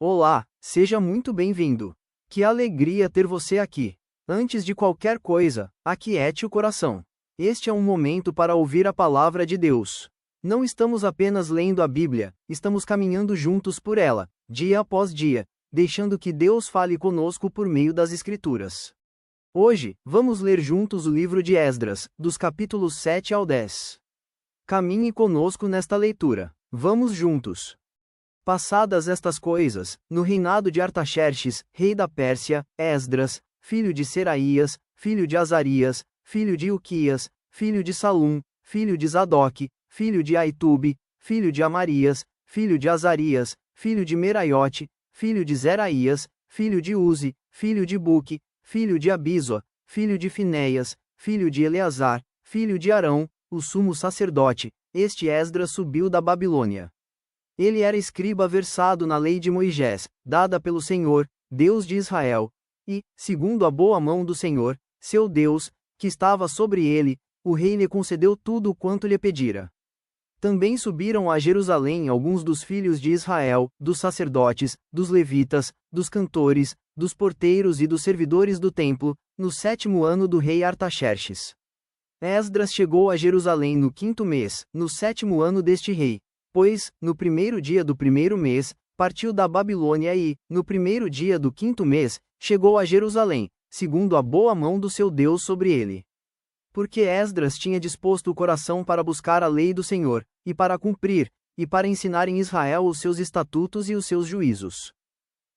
Olá, seja muito bem-vindo. Que alegria ter você aqui. Antes de qualquer coisa, aquiete o coração. Este é um momento para ouvir a palavra de Deus. Não estamos apenas lendo a Bíblia, estamos caminhando juntos por ela, dia após dia, deixando que Deus fale conosco por meio das Escrituras. Hoje, vamos ler juntos o livro de Esdras, dos capítulos 7 ao 10. Caminhe conosco nesta leitura. Vamos juntos. Passadas estas coisas, no reinado de Artaxerxes, rei da Pérsia, Esdras, filho de Seraías, filho de Azarias, filho de Ilquias, filho de Salum, filho de Zadoque, filho de Aitube, filho de Amarias, filho de Azarias, filho de Meraiote, filho de Zeraías, filho de Uzi, filho de Buque, filho de Abisua, filho de Finéias, filho de Eleazar, filho de Arão, o sumo sacerdote. Este Esdras subiu da Babilônia. Ele era escriba versado na lei de Moisés, dada pelo Senhor, Deus de Israel, e, segundo a boa mão do Senhor, seu Deus, que estava sobre ele, o rei lhe concedeu tudo quanto lhe pedira. Também subiram a Jerusalém alguns dos filhos de Israel, dos sacerdotes, dos levitas, dos cantores, dos porteiros e dos servidores do templo, no 7º ano do rei Artaxerxes. Esdras chegou a Jerusalém no 5º mês, no 7º ano deste rei. Pois, no 1º dia do 1º mês, partiu da Babilônia e, no 1º dia do 5º mês, chegou a Jerusalém, segundo a boa mão do seu Deus sobre ele. Porque Esdras tinha disposto o coração para buscar a lei do Senhor, e para cumprir, e para ensinar em Israel os seus estatutos e os seus juízos.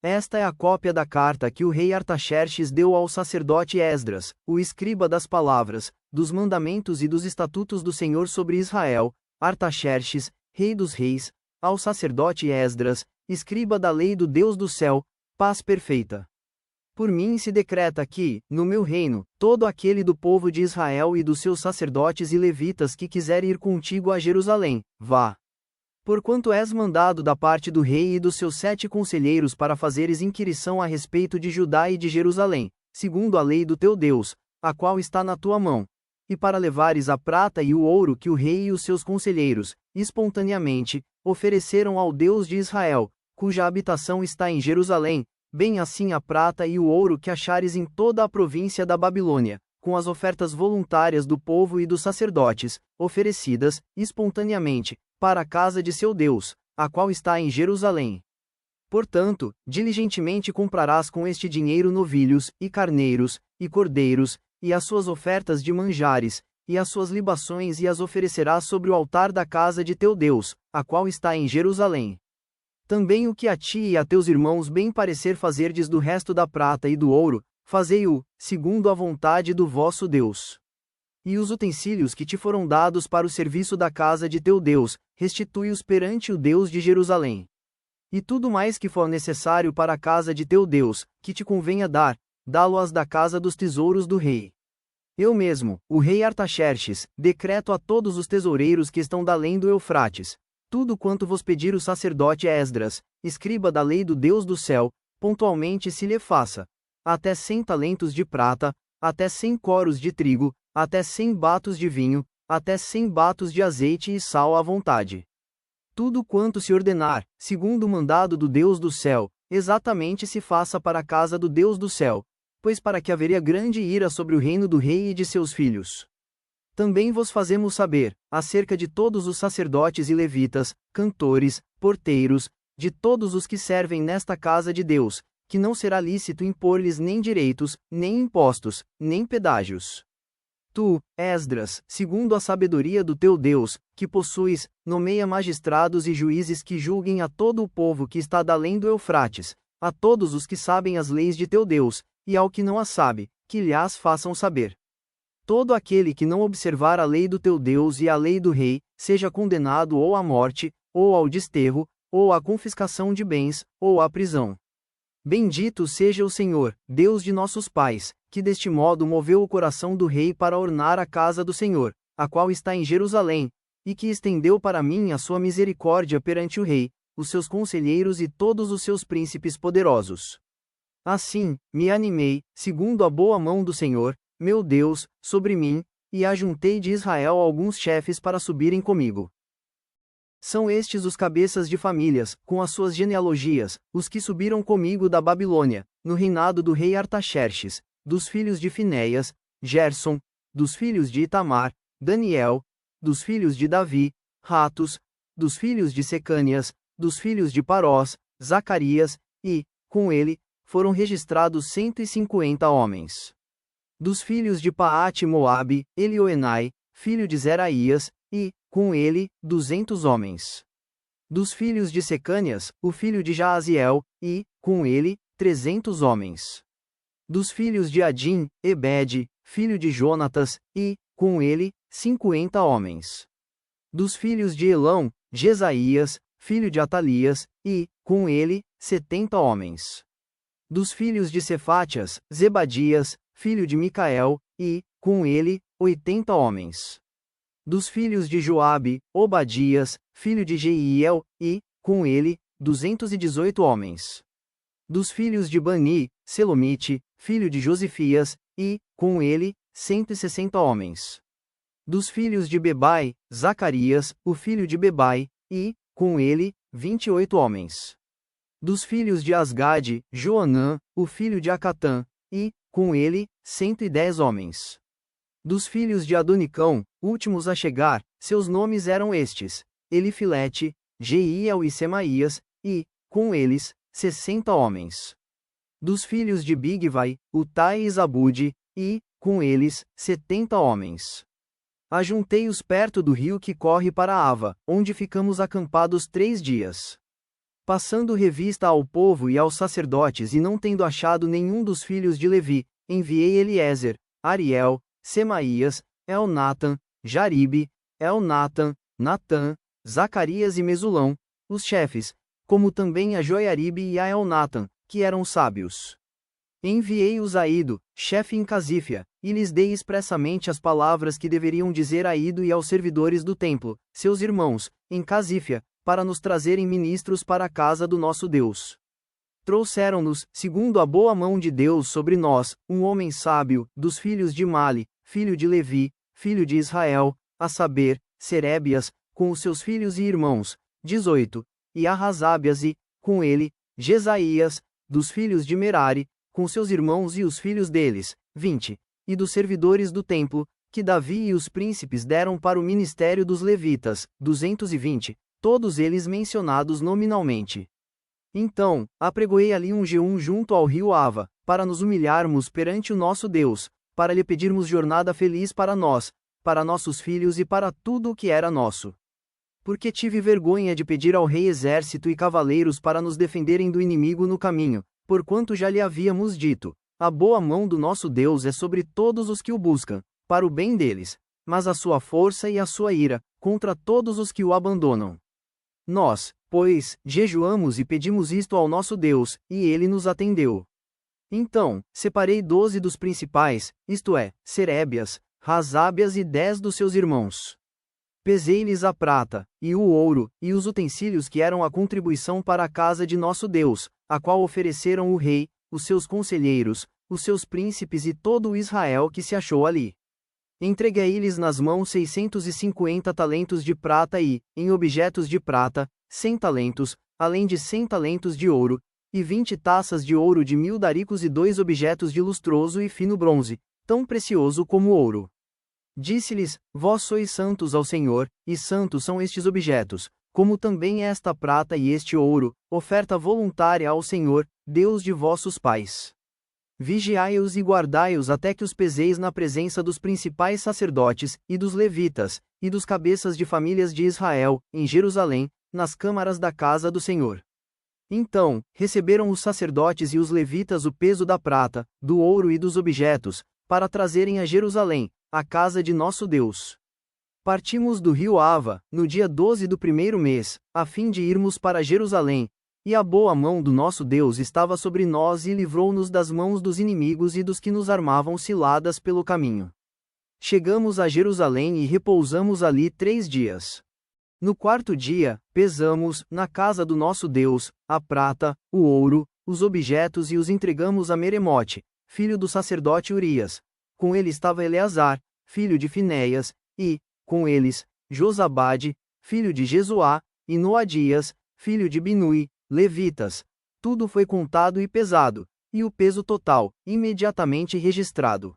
Esta é a cópia da carta que o rei Artaxerxes deu ao sacerdote Esdras, o escriba das palavras, dos mandamentos e dos estatutos do Senhor sobre Israel, Artaxerxes, rei dos reis, ao sacerdote Esdras, escriba da lei do Deus do céu, paz perfeita. Por mim se decreta que, no meu reino, todo aquele do povo de Israel e dos seus sacerdotes e levitas que quiser ir contigo a Jerusalém, vá. Porquanto és mandado da parte do rei e dos seus 7 conselheiros para fazeres inquirição a respeito de Judá e de Jerusalém, segundo a lei do teu Deus, a qual está na tua mão, e para levares a prata e o ouro que o rei e os seus conselheiros, espontaneamente, ofereceram ao Deus de Israel, cuja habitação está em Jerusalém, bem assim a prata e o ouro que achares em toda a província da Babilônia, com as ofertas voluntárias do povo e dos sacerdotes, oferecidas, espontaneamente, para a casa de seu Deus, a qual está em Jerusalém. Portanto, diligentemente comprarás com este dinheiro novilhos, e carneiros, e cordeiros, e as suas ofertas de manjares, e as suas libações e as oferecerás sobre o altar da casa de teu Deus, a qual está em Jerusalém. Também o que a ti e a teus irmãos bem parecer fazerdes do resto da prata e do ouro, fazei-o, segundo a vontade do vosso Deus. E os utensílios que te foram dados para o serviço da casa de teu Deus, restitui-os perante o Deus de Jerusalém. E tudo mais que for necessário para a casa de teu Deus, que te convenha dar, dá-lo-ás da casa dos tesouros do rei. Eu mesmo, o rei Artaxerxes, decreto a todos os tesoureiros que estão da além do Eufrates, tudo quanto vos pedir o sacerdote Esdras, escriba da lei do Deus do céu, pontualmente se lhe faça, até 100 talentos de prata, até 100 coros de trigo, até 100 batos de vinho, até 100 batos de azeite e sal à vontade. Tudo quanto se ordenar, segundo o mandado do Deus do céu, exatamente se faça para a casa do Deus do céu, pois para que haveria grande ira sobre o reino do rei e de seus filhos. Também vos fazemos saber, acerca de todos os sacerdotes e levitas, cantores, porteiros, de todos os que servem nesta casa de Deus, que não será lícito impor-lhes nem direitos, nem impostos, nem pedágios. Tu, Esdras, segundo a sabedoria do teu Deus, que possuis, nomeia magistrados e juízes que julguem a todo o povo que está da além do Eufrates, a todos os que sabem as leis de teu Deus, e ao que não as sabe, que lhas façam saber. Todo aquele que não observar a lei do teu Deus e a lei do rei, seja condenado ou à morte, ou ao desterro, ou à confiscação de bens, ou à prisão. Bendito seja o Senhor, Deus de nossos pais, que deste modo moveu o coração do rei para ornar a casa do Senhor, a qual está em Jerusalém, e que estendeu para mim a sua misericórdia perante o rei, os seus conselheiros e todos os seus príncipes poderosos. Assim, me animei, segundo a boa mão do Senhor, meu Deus, sobre mim, e ajuntei de Israel alguns chefes para subirem comigo. São estes os cabeças de famílias, com as suas genealogias, os que subiram comigo da Babilônia, no reinado do rei Artaxerxes, dos filhos de Finéias, Gerson, dos filhos de Itamar, Daniel, dos filhos de Davi, Ratos, dos filhos de Secanias, dos filhos de Parós, Zacarias, e, com ele, foram registrados 150 homens. Dos filhos de Paate-Moabe, Elioenai, filho de Zeraías, e, com ele, 200 homens. Dos filhos de Secanias, o filho de Jaaziel, e, com ele, 300 homens. Dos filhos de Adim, Ebede, filho de Jonatas, e, com ele, 50 homens. Dos filhos de Elão, Jesaías, filho de Atalias, e, com ele, 70 homens. Dos filhos de Cefatias, Zebadias, filho de Micael, e, com ele, 80 homens. Dos filhos de Joabe, Obadias, filho de Jeiel, e, com ele, 218 homens. Dos filhos de Bani, Selomite, filho de Josifias, e, com ele, 160 homens. Dos filhos de Bebai, Zacarias, o filho de Bebai, e, com ele, 28 homens. Dos filhos de Asgade, Joanã, o filho de Acatã, e, com ele, 110 homens. Dos filhos de Adonicão, últimos a chegar, seus nomes eram estes: Elifilete, Jeiel e Semaías, e, com eles, 60 homens. Dos filhos de Bigvai, Utai e Zabude, e, com eles, 70 homens. Ajuntei-os perto do rio que corre para Ava, onde ficamos acampados 3 dias. Passando revista ao povo e aos sacerdotes e não tendo achado nenhum dos filhos de Levi, enviei Eliezer, Ariel, Semaías, Elnatan, Jaribe, Elnatan, Natã, Zacarias e Mesulão, os chefes, como também a Joiaribe e a Elnatan, que eram sábios. Enviei-os a Ido, chefe em Casífia, e lhes dei expressamente as palavras que deveriam dizer a Ido e aos servidores do templo, seus irmãos, em Casífia, para nos trazerem ministros para a casa do nosso Deus. Trouxeram-nos, segundo a boa mão de Deus sobre nós, um homem sábio, dos filhos de Mali, filho de Levi, filho de Israel, a saber, Serebias, com os seus filhos e irmãos, 18, e Arrasábias e, com ele, Jesaías, dos filhos de Merari, com seus irmãos e os filhos deles, 20, e dos servidores do templo, que Davi e os príncipes deram para o ministério dos levitas, 220, todos eles mencionados nominalmente. Então, apregoei ali um jejum junto ao rio Ava, para nos humilharmos perante o nosso Deus, para lhe pedirmos jornada feliz para nós, para nossos filhos e para tudo o que era nosso. Porque tive vergonha de pedir ao rei exército e cavaleiros para nos defenderem do inimigo no caminho, porquanto já lhe havíamos dito: a boa mão do nosso Deus é sobre todos os que o buscam, para o bem deles, mas a sua força e a sua ira, contra todos os que o abandonam. Nós, pois, jejuamos e pedimos isto ao nosso Deus, e ele nos atendeu. Então, separei 12 dos principais, isto é, Serebias, Rasábias e 10 dos seus irmãos. Pesei-lhes a prata, e o ouro, e os utensílios que eram a contribuição para a casa de nosso Deus, a qual ofereceram o rei, os seus conselheiros, os seus príncipes e todo o Israel que se achou ali. Entreguei-lhes nas mãos 650 talentos de prata e, em objetos de prata, 100 talentos, além de 100 talentos de ouro, e 20 taças de ouro de 1000 daricos e 2 objetos de lustroso e fino bronze, tão precioso como ouro. Disse-lhes: Vós sois santos ao Senhor, e santos são estes objetos, como também esta prata e este ouro, oferta voluntária ao Senhor, Deus de vossos pais. Vigiai-os e guardai-os até que os peseis na presença dos principais sacerdotes, e dos levitas, e dos cabeças de famílias de Israel, em Jerusalém, nas câmaras da casa do Senhor. Então, receberam os sacerdotes e os levitas o peso da prata, do ouro e dos objetos, para trazerem a Jerusalém, a casa de nosso Deus. Partimos do rio Ava, no dia 12 do primeiro mês, a fim de irmos para Jerusalém, e a boa mão do nosso Deus estava sobre nós e livrou-nos das mãos dos inimigos e dos que nos armavam ciladas pelo caminho. Chegamos a Jerusalém e repousamos ali 3 dias. No 4º dia, pesamos, na casa do nosso Deus, a prata, o ouro, os objetos e os entregamos a Meremote, filho do sacerdote Urias. Com ele estava Eleazar, filho de Finéias, e, com eles, Josabade, filho de Jesuá, e Noadias, filho de Binui, levitas. Tudo foi contado e pesado, e o peso total, imediatamente registrado.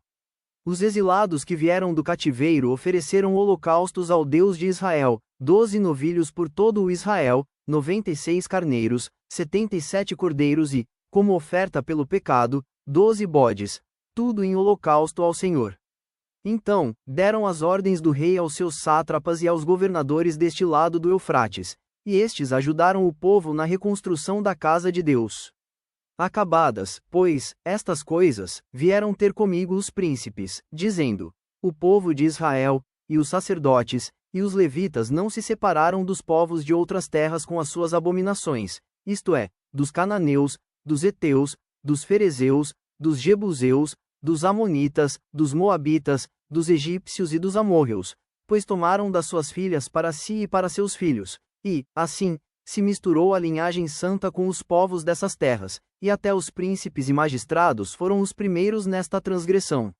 Os exilados que vieram do cativeiro ofereceram holocaustos ao Deus de Israel, 12 novilhos por todo o Israel, 96 carneiros, 77 cordeiros e, como oferta pelo pecado, 12 bodes, tudo em holocausto ao Senhor. Então, deram as ordens do rei aos seus sátrapas e aos governadores deste lado do Eufrates, e estes ajudaram o povo na reconstrução da casa de Deus. Acabadas, pois, estas coisas, vieram ter comigo os príncipes, dizendo: o povo de Israel, e os sacerdotes, e os levitas não se separaram dos povos de outras terras com as suas abominações, isto é, dos cananeus, dos heteus, dos ferezeus, dos jebuseus, dos amonitas, dos moabitas, dos egípcios e dos amorreus, pois tomaram das suas filhas para si e para seus filhos, e, assim, se misturou a linhagem santa com os povos dessas terras, e até os príncipes e magistrados foram os primeiros nesta transgressão.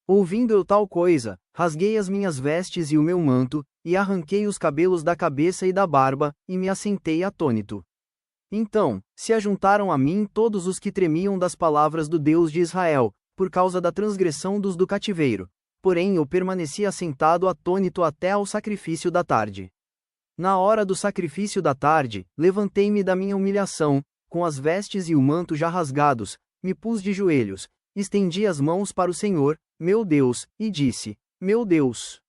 Ouvindo eu tal coisa, rasguei as minhas vestes e o meu manto, e arranquei os cabelos da cabeça e da barba, e me assentei atônito. Então, se ajuntaram a mim todos os que tremiam das palavras do Deus de Israel, por causa da transgressão dos do cativeiro. Porém eu permaneci assentado atônito até ao sacrifício da tarde. Na hora do sacrifício da tarde, levantei-me da minha humilhação, com as vestes e o manto já rasgados, me pus de joelhos, estendi as mãos para o Senhor, meu Deus, e disse: meu Deus,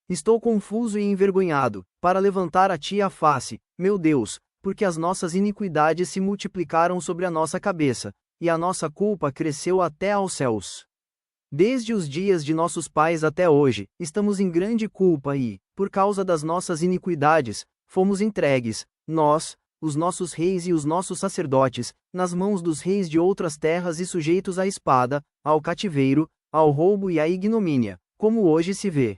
estou confuso e envergonhado, para levantar a ti a face, meu Deus, porque as nossas iniquidades se multiplicaram sobre a nossa cabeça, e a nossa culpa cresceu até aos céus. Desde os dias de nossos pais até hoje, estamos em grande culpa e, por causa das nossas iniquidades, fomos entregues, nós, os nossos reis e os nossos sacerdotes, nas mãos dos reis de outras terras e sujeitos à espada, ao cativeiro, ao roubo e à ignomínia, como hoje se vê.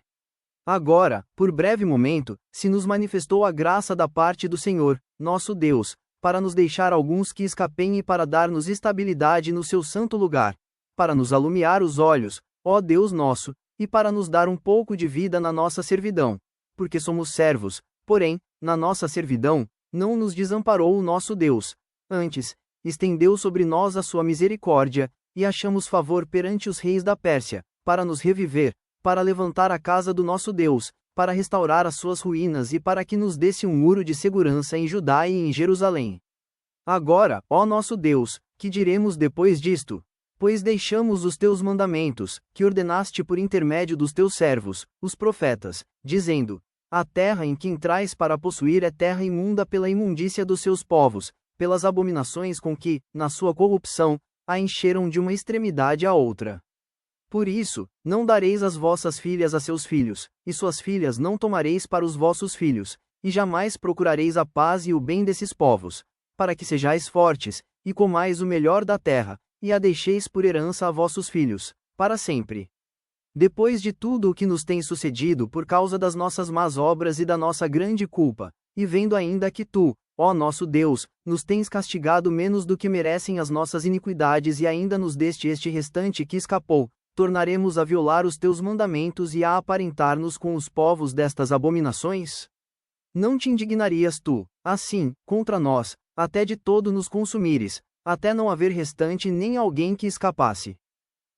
Agora, por breve momento, se nos manifestou a graça da parte do Senhor, nosso Deus, para nos deixar alguns que escapem e para dar-nos estabilidade no seu santo lugar, para nos alumiar os olhos, ó Deus nosso, e para nos dar um pouco de vida na nossa servidão, porque somos servos, porém, na nossa servidão, não nos desamparou o nosso Deus, antes, estendeu sobre nós a sua misericórdia, e achamos favor perante os reis da Pérsia, para nos reviver, para levantar a casa do nosso Deus, para restaurar as suas ruínas e para que nos desse um muro de segurança em Judá e em Jerusalém. Agora, ó nosso Deus, que diremos depois disto? Pois deixamos os teus mandamentos, que ordenaste por intermédio dos teus servos, os profetas, dizendo: a terra em que entrais para possuir é terra imunda pela imundícia dos seus povos, pelas abominações com que, na sua corrupção, a encheram de uma extremidade à outra. Por isso, não dareis as vossas filhas a seus filhos, e suas filhas não tomareis para os vossos filhos, e jamais procurareis a paz e o bem desses povos, para que sejais fortes, e comais o melhor da terra, e a deixeis por herança a vossos filhos, para sempre. Depois de tudo o que nos tem sucedido por causa das nossas más obras e da nossa grande culpa, e vendo ainda que tu, ó nosso Deus, nos tens castigado menos do que merecem as nossas iniquidades e ainda nos deste este restante que escapou, tornaremos a violar os teus mandamentos e a aparentar-nos com os povos destas abominações? Não te indignarias tu, assim, contra nós, até de todo nos consumires, até não haver restante nem alguém que escapasse?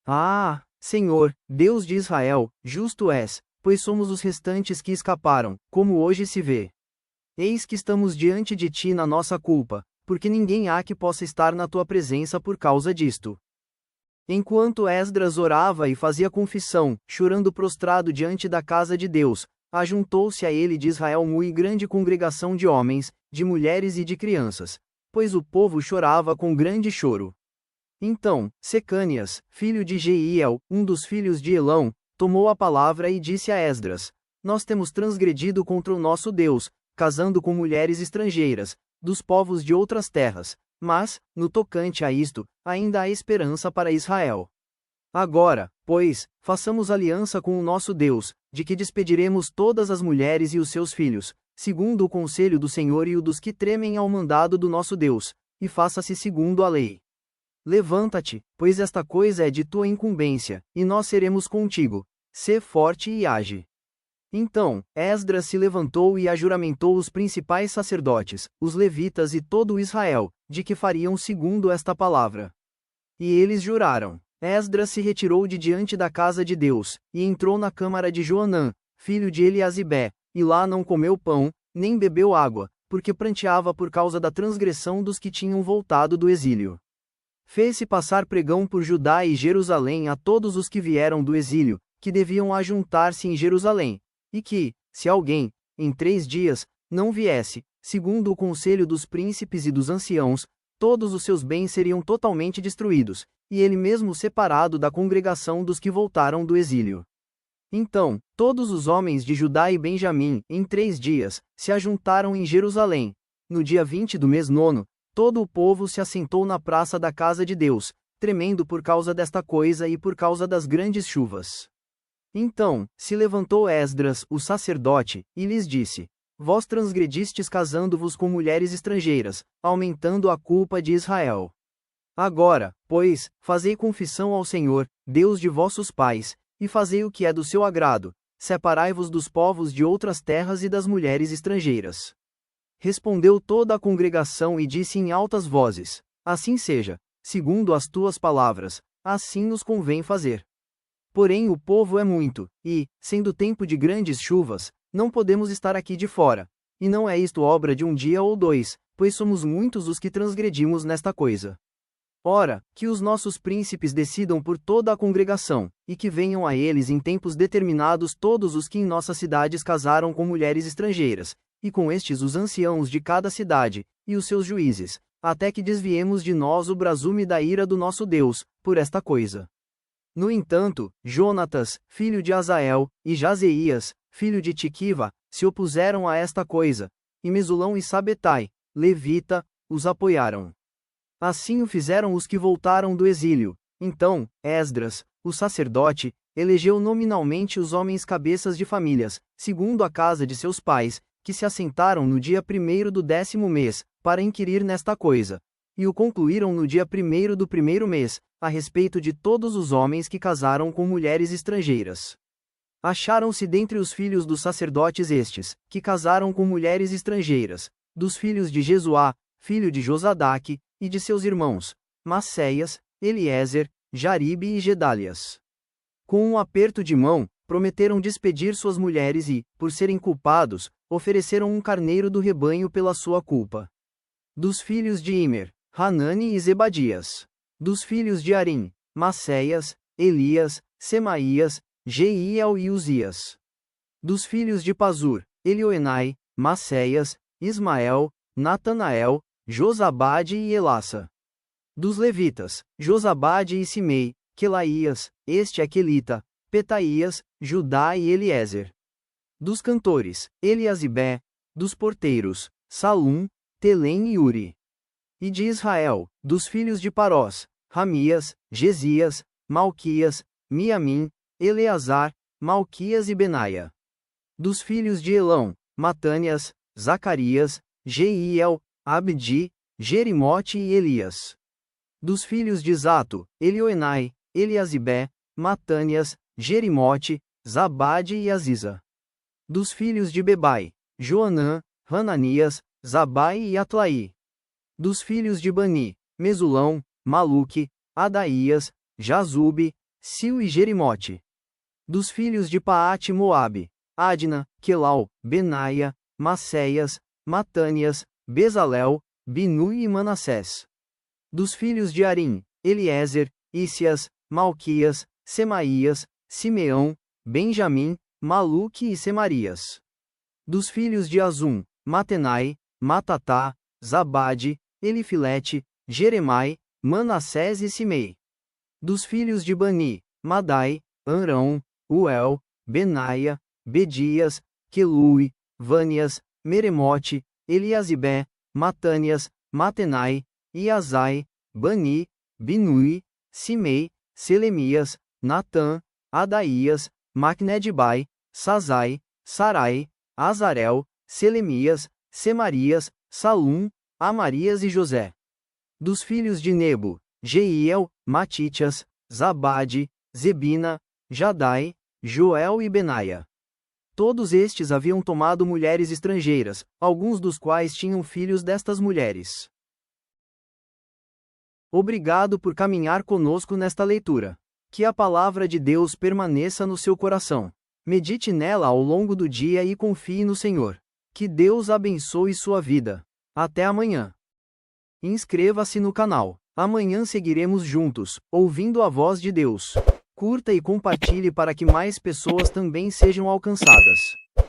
Ah, Senhor, Deus de Israel, justo és, pois somos os restantes que escaparam, como hoje se vê. Eis que estamos diante de ti na nossa culpa, porque ninguém há que possa estar na tua presença por causa disto. Enquanto Esdras orava e fazia confissão, chorando prostrado diante da casa de Deus, ajuntou-se a ele de Israel muito grande congregação de homens, de mulheres e de crianças, pois o povo chorava com grande choro. Então, Secanias, filho de Jeiel, um dos filhos de Elão, tomou a palavra e disse a Esdras: nós temos transgredido contra o nosso Deus, casando com mulheres estrangeiras, dos povos de outras terras, mas, no tocante a isto, ainda há esperança para Israel. Agora, pois, façamos aliança com o nosso Deus, de que despediremos todas as mulheres e os seus filhos, segundo o conselho do Senhor e o dos que tremem ao mandado do nosso Deus, e faça-se segundo a lei. Levanta-te, pois esta coisa é de tua incumbência, e nós seremos contigo. Sê forte e age. Então, Esdras se levantou e ajuramentou os principais sacerdotes, os levitas e todo o Israel, de que fariam segundo esta palavra. E eles juraram. Esdras se retirou de diante da casa de Deus, e entrou na câmara de Joanã, filho de Eliasibé, e lá não comeu pão, nem bebeu água, porque pranteava por causa da transgressão dos que tinham voltado do exílio. Fez-se passar pregão por Judá e Jerusalém a todos os que vieram do exílio, que deviam ajuntar-se em Jerusalém, e que, se alguém, em 3 dias, não viesse, segundo o conselho dos príncipes e dos anciãos, todos os seus bens seriam totalmente destruídos, e ele mesmo separado da congregação dos que voltaram do exílio. Então, todos os homens de Judá e Benjamim, em 3 dias, se ajuntaram em Jerusalém. No dia 20 do mês nono, todo o povo se assentou na praça da casa de Deus, tremendo por causa desta coisa e por causa das grandes chuvas. Então, se levantou Esdras, o sacerdote, e lhes disse: Vós transgredistes casando-vos com mulheres estrangeiras, aumentando a culpa de Israel. Agora, pois, fazei confissão ao Senhor, Deus de vossos pais, e fazei o que é do seu agrado, separai-vos dos povos de outras terras e das mulheres estrangeiras. Respondeu toda a congregação e disse em altas vozes: Assim seja, segundo as tuas palavras, assim nos convém fazer. Porém o povo é muito, e, sendo tempo de grandes chuvas, não podemos estar aqui de fora. E não é isto obra de um dia ou 2, pois somos muitos os que transgredimos nesta coisa. Ora, que os nossos príncipes decidam por toda a congregação, e que venham a eles em tempos determinados todos os que em nossas cidades casaram com mulheres estrangeiras, e com estes os anciãos de cada cidade, e os seus juízes, até que desviemos de nós o brasume da ira do nosso Deus, por esta coisa. No entanto, Jonatas, filho de Azael, e Jazeías, filho de Tiquiva, se opuseram a esta coisa, e Mesulão e Sabetai, levita, os apoiaram. Assim o fizeram os que voltaram do exílio. Então, Esdras, o sacerdote, elegeu nominalmente os homens cabeças de famílias, segundo a casa de seus pais, que se assentaram no dia 1º do 10º mês, para inquirir nesta coisa. E o concluíram no dia 1º do 1º mês, a respeito de todos os homens que casaram com mulheres estrangeiras. Acharam-se dentre os filhos dos sacerdotes estes, que casaram com mulheres estrangeiras, dos filhos de Jesuá, filho de Josadaque, e de seus irmãos, Masseias, Eliezer, Jaribe e Gedalias. Com um aperto de mão, prometeram despedir suas mulheres e, por serem culpados, ofereceram um carneiro do rebanho pela sua culpa. Dos filhos de Imer, Hanani e Zebadias. Dos filhos de Arim, Masseias, Elias, Semaías, Jeiel e Uzias. Dos filhos de Pazur, Elioenai, Masseias, Ismael, Natanael, Josabade e Elassa. Dos levitas, Josabade e Simei, Quelaías, este é Quelita, Petaías, Judá e Eliezer. Dos cantores, Eliasibé. Dos porteiros, Salum, Telém e Uri. E de Israel, dos filhos de Parós, Ramias, Gesias, Malquias, Miamim, Eleazar, Malquias e Benaia. Dos filhos de Elão, Matânias, Zacarias, Jeiel, Abdi, Jerimote e Elias. Dos filhos de Zato, Elioenai, Eliasibé, Matânias, Jerimote, Zabade e Aziza. Dos filhos de Bebai, Joanã, Hananias, Zabai e Atlaí. Dos filhos de Bani, Mesulão, Maluque, Adaías, Jazube, Sil e Jerimote. Dos filhos de Paate Moabe, Adna, Quelau, Benaia, Masseias, Matânias, Bezalel, Binui e Manassés. Dos filhos de Arim, Eliezer, Ícias, Malquias, Semaías, Simeão, Benjamim, Maluque e Semarias. Dos filhos de Azum, Matenai, Matatá, Zabade, Elifilete, Jeremai, Manassés e Simei. Dos filhos de Bani, Madai, Anrão, Uel, Benaia, Bedias, Quelui, Vânias, Meremote, Eliasibé, Matânias, Matenai, Iazai, Bani, Binui, Simei, Selemias, Natã, Adaías, Macnedibai, Sazai, Sarai, Azarel, Selemias, Semarias, Salum, Amarias e José. Dos filhos de Nebo, Jeiel, Matitias, Zabade, Zebina, Jadai, Joel e Benaia. Todos estes haviam tomado mulheres estrangeiras, alguns dos quais tinham filhos destas mulheres. Obrigado por caminhar conosco nesta leitura. Que a palavra de Deus permaneça no seu coração. Medite nela ao longo do dia e confie no Senhor. Que Deus abençoe sua vida. Até amanhã. Inscreva-se no canal. Amanhã seguiremos juntos, ouvindo a voz de Deus. Curta e compartilhe para que mais pessoas também sejam alcançadas.